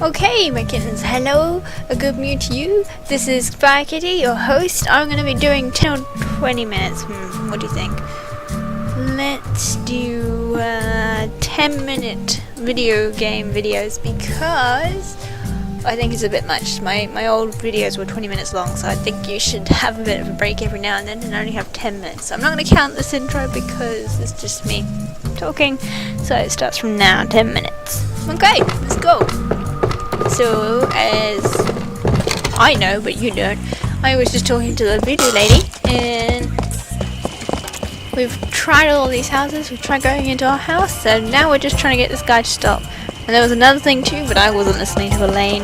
Okay, my kittens, hello, a good mood to you. This is FireKitty, your host. I'm going to be doing 10 or 20 minutes. What do you think? Let's do 10-minute video game videos because I think it's a bit much. My old videos were 20 minutes long, so I think you should have a bit of a break every now and then and only have 10 minutes. So I'm not going to count this intro because it's just me talking. So it starts from now, 10 minutes. Okay, let's go. So, as I know, but you don't, I was just talking to the video lady, and we've tried all these houses, we've tried going into our house, so now we're just trying to get this guy to stop. And there was another thing too, but I wasn't listening to Elaine.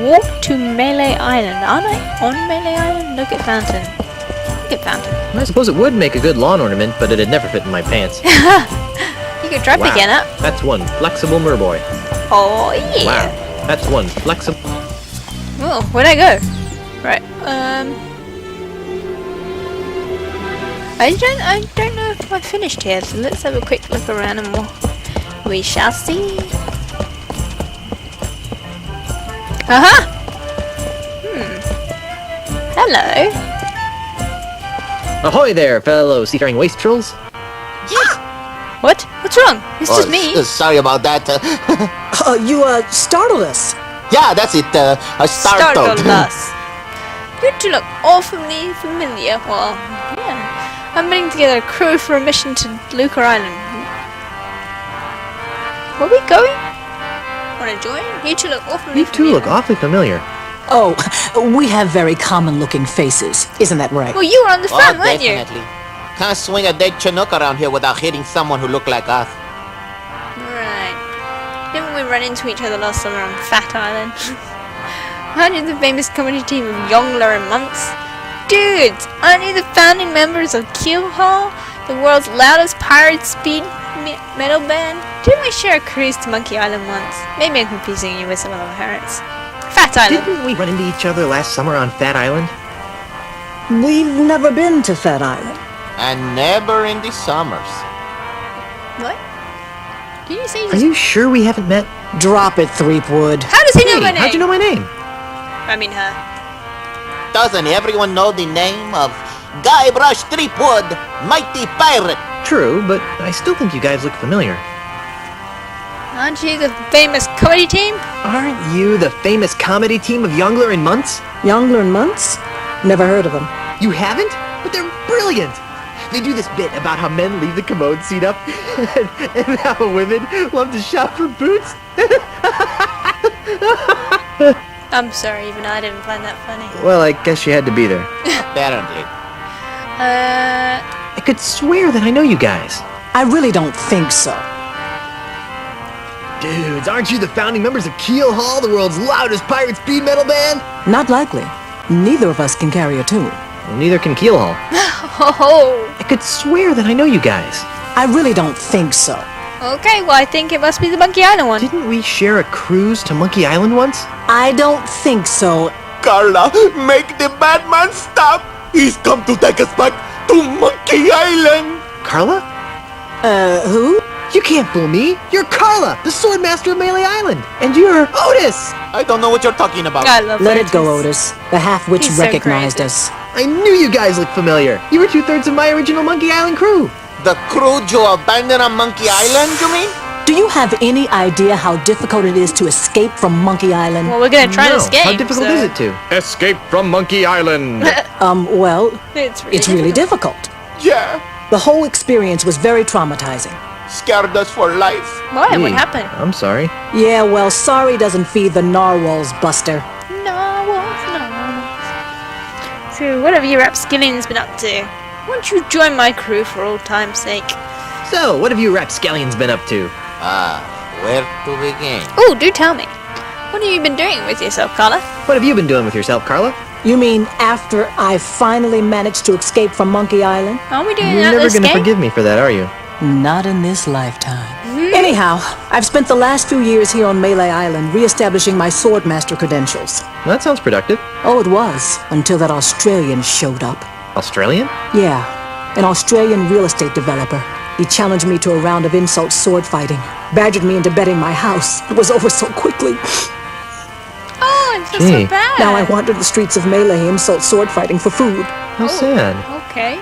Walk to Melee Island. Aren't I on Melee Island? Look at Fountain. Look at Fountain. I suppose it would make a good lawn ornament, but it'd never fit in my pants. You could try picking up. That's one flexible merboy. Oh, yeah. Wow. That's one flexible. Oh, where'd I go? Right. I don't know if I finished here, so let's have a quick look around and we shall see. Aha! Hello. Ahoy there, fellow seafaring wastrels. What? What's wrong? It's just me. Sorry about that. You startled us. Yeah, that's it. I startled. us. You two look awfully familiar. Well, yeah. I'm putting together a crew for a mission to Luca Island. Where are we going? Wanna join? You two look awfully You two look awfully familiar. Oh, we have very common-looking faces. Isn't that right? Well, you were on the front, weren't you? Definitely. Can't swing a dead Chinook around here without hitting someone who looked like us. Right. Didn't we run into each other last summer on Fat Island? Aren't you the famous comedy team of Yongler and Months? Dudes, aren't you the founding members of Keelhaul, the world's loudest pirate speed metal band? Didn't we share a cruise to Monkey Island once? Maybe I'm confusing you with some of our parents. Fat Island. Didn't we run into each other last summer on Fat Island? We've never been to Fat Island. And never in the summers. What? Did you say Are you sure we haven't met? Drop it, Threepwood. How does he know my name? How'd you know my name? I mean her. Doesn't everyone know the name of Guybrush Threepwood, mighty pirate? True, but I still think you guys look familiar. Aren't you the famous comedy team? Aren't you the famous comedy team of Yongler and Months? Yongler and Months? Never heard of them. You haven't? But they're brilliant! They do this bit about how men leave the commode seat up and how women love to shop for boots. I'm sorry, even I didn't find that funny. Well, I guess you had to be there. Apparently. I could swear that I know you guys. I really don't think so. Dudes, aren't you the founding members of Keelhaul, the world's loudest pirate speed metal band? Not likely. Neither of us can carry a tune. Well, neither can Keelhaul. Oh. I could swear that I know you guys. I really don't think so. Okay, well I think it must be the Monkey Island one. Didn't we share a cruise to Monkey Island once? I don't think so. Carla, make the bad man stop! He's come to take us back to Monkey Island! Carla? Who? You can't fool me! You're Carla, the Swordmaster of Melee Island! And you're Otis! I don't know what you're talking about. I love Let Otis. it go, Otis. The half-witch He's so recognized crazy. us. I knew you guys looked familiar! You were 2/3 of my original Monkey Island crew! The crew you abandoned on Monkey Island, you mean? Do you have any idea how difficult it is to escape from Monkey Island? Well, we're gonna try No. this game. How difficult so is it to? Escape from Monkey Island! Well, It's really difficult. Yeah. The whole experience was very traumatizing. Scared us for life. Why? What Gee, happened? I'm sorry. Yeah, well, sorry doesn't feed the narwhals, Buster. Narwhals. So, what have your rapskillions been up to? Won't you join my crew for old time's sake? So, what have you rapscallions been up to? Where to begin? Oh, do tell me. What have you been doing with yourself, Carla? What have you been doing with yourself, Carla? You mean after I finally managed to escape from Monkey Island? Aren't we doing You're that never this gonna game? forgive me for that, are you? Not in this lifetime. Anyhow, I've spent the last few years here on Melee Island re-establishing my Swordmaster credentials. Well, that sounds productive. Oh, it was, until that Australian showed up. Australian? Yeah, an Australian real estate developer. He challenged me to a round of insult sword fighting, badgered me into betting my house. It was over so quickly. Oh, I feel Gee. so bad. Now I wander the streets of Melee insult sword fighting for food. How sad. Okay.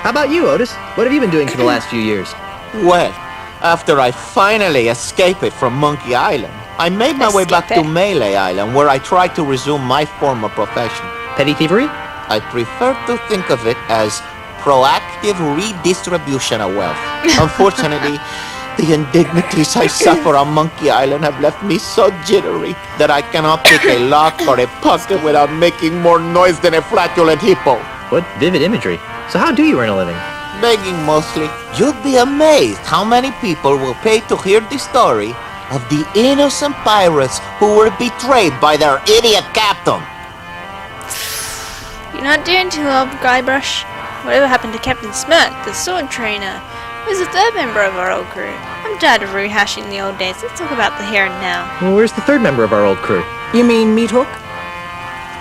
How about you, Otis? What have you been doing for the last few years? Well, after I finally escaped from Monkey Island, I made my way back to Escape it. Melee Island, where I tried to resume my former profession. Petty thievery? I prefer to think of it as proactive redistribution of wealth. Unfortunately, the indignities I suffer on Monkey Island have left me so jittery that I cannot pick a lock or a pocket without making more noise than a flatulent hippo. What vivid imagery. So how do you earn a living? Begging mostly. You'd be amazed how many people will pay to hear the story of the innocent pirates who were betrayed by their idiot captain. You're not doing too well, Guybrush. Whatever happened to Captain Smirk, the sword trainer? Who's the third member of our old crew? I'm tired of rehashing the old days. Let's talk about the here and now. Well, where's the third member of our old crew? You mean Meat Hook?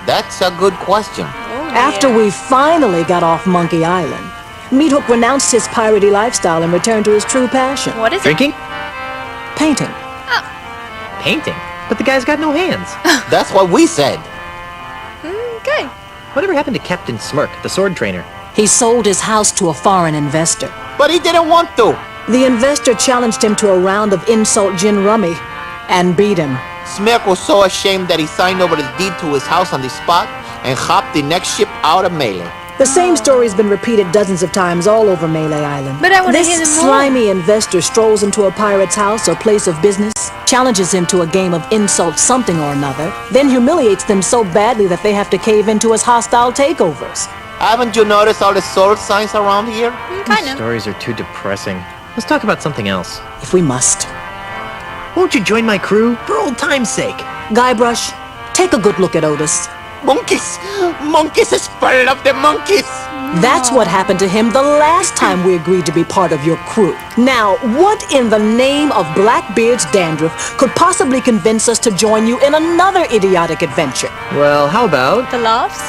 That's a good question. Oh, After dear. we finally got off Monkey Island, Meat Hook renounced his piratey lifestyle and returned to his true passion. What is it? Drinking? Painting. Painting? But the guy's got no hands. That's what we said. Okay. Whatever happened to Captain Smirk, the sword trainer? He sold his house to a foreign investor. But he didn't want to. The investor challenged him to a round of insult gin rummy and beat him. Smirk was so ashamed that he signed over the deed to his house on the spot and hopped the next ship out of Melee. The same story's been repeated dozens of times all over Melee Island. But I wanna This hear them more. slimy investor strolls into a pirate's house or place of business, challenges him to a game of insult something or another, then humiliates them so badly that they have to cave into his hostile takeovers. Haven't you noticed all the sword signs around here? Kind of. Stories are too depressing. Let's talk about something else. If we must. Won't you join my crew? For old time's sake. Guybrush, take a good look at Otis. Monkeys! Monkeys is full of the monkeys! That's what happened to him the last time we agreed to be part of your crew. Now, what in the name of Blackbeard's dandruff could possibly convince us to join you in another idiotic adventure? Well, how about... The laughs?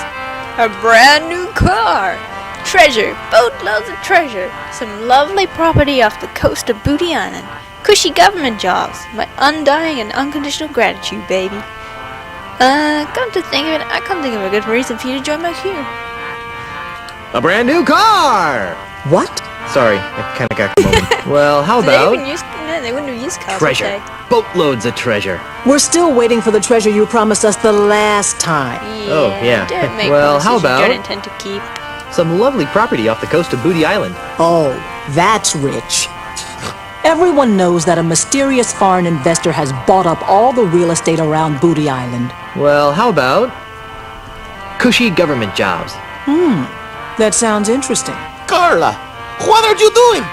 A brand new car! Treasure! Boatloads of treasure! Some lovely property off the coast of Booty Island. Cushy government jobs. My undying and unconditional gratitude, baby. Come to think of it, I can't think of a good reason for you to join my crew. A brand new car! What? Sorry, I kinda got the moment. Well, how Do they about... even use? No, they wouldn't have used cars. treasure. Would they? Boatloads of treasure. We're still waiting for the treasure you promised us the last time. Oh, yeah. Don't make Well, promises how you about- don't intend to keep. Some lovely property off the coast of Booty Island. Oh, that's rich. Everyone knows that a mysterious foreign investor has bought up all the real estate around Booty Island. Well, how about... cushy government jobs. That sounds interesting. Carla, what are you doing?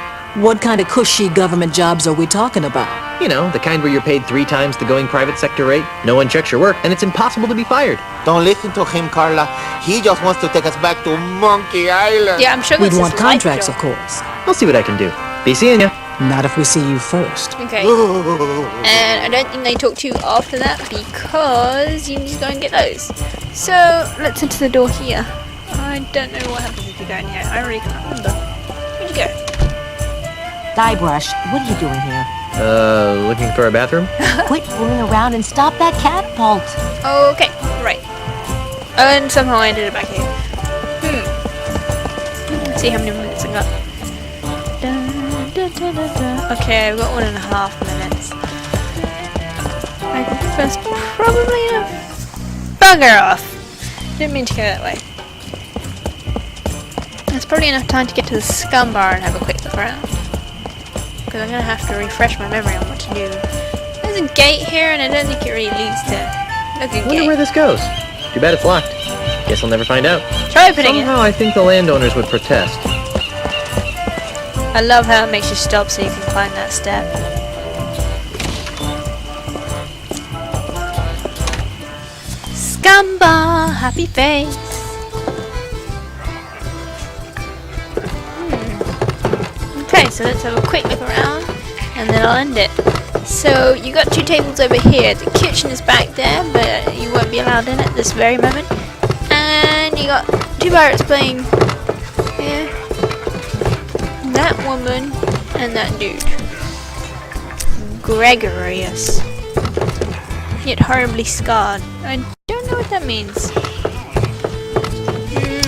What kind of cushy government jobs are we talking about? You know, the kind where you're paid 3 times the going private sector rate, no one checks your work, and it's impossible to be fired. Don't listen to him, Carla. He just wants to take us back to Monkey Island. Yeah, I'm sure We'd that's want his life contracts, job. of course. I'll see what I can do. Be seeing ya. Not if we see you first. Okay. And I don't think they talk to you after that because you need to go and get those. So let's enter the door here. I don't know what happens if you go in here. I really can't remember. Where'd you go? Guybrush, what are you doing here? Looking for a bathroom? Quit fooling around and stop that catapult. Okay, right. And somehow I ended up back here. Let's see how many minutes I got. Okay, I've got 1.5 minutes. I think that's probably enough. Bugger off! Didn't mean to go that way. That's probably enough time to get to the scum bar and have a quick look around. Because I'm going to have to refresh my memory on what to do. There's a gate here and I don't think it really leads to a good Wonder where gate. this goes. Too bad it's locked. Guess I'll never find out. Try opening it. Somehow I think the landowners would protest. I love how it makes you stop so you can climb that step. Scumbar, happy face. Okay, so let's have a quick look around and then I'll end it. So you got 2 tables over here. The kitchen is back there, but you won't be allowed in at this very moment. And you got 2 pirates playing here. that woman, and that dude. Gregorius. Yet horribly scarred. I don't know what that means.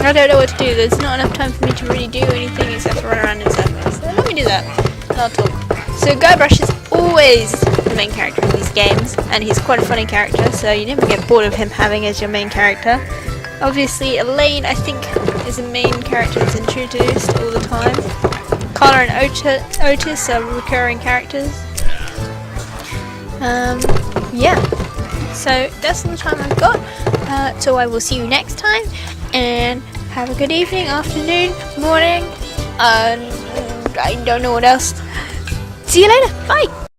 I don't know what to do. There's not enough time for me to really do anything except for run around in circles. So let me do that. I'll talk. So Guybrush is always the main character in these games, and he's quite a funny character, so you never get bored of him having as your main character. Obviously, Elaine, I think, is the main character that's introduced all the time. Connor and Otis are recurring characters. Yeah. So that's all the time I've got. So I will see you next time, and have a good evening, afternoon, morning. I don't know what else. See you later. Bye.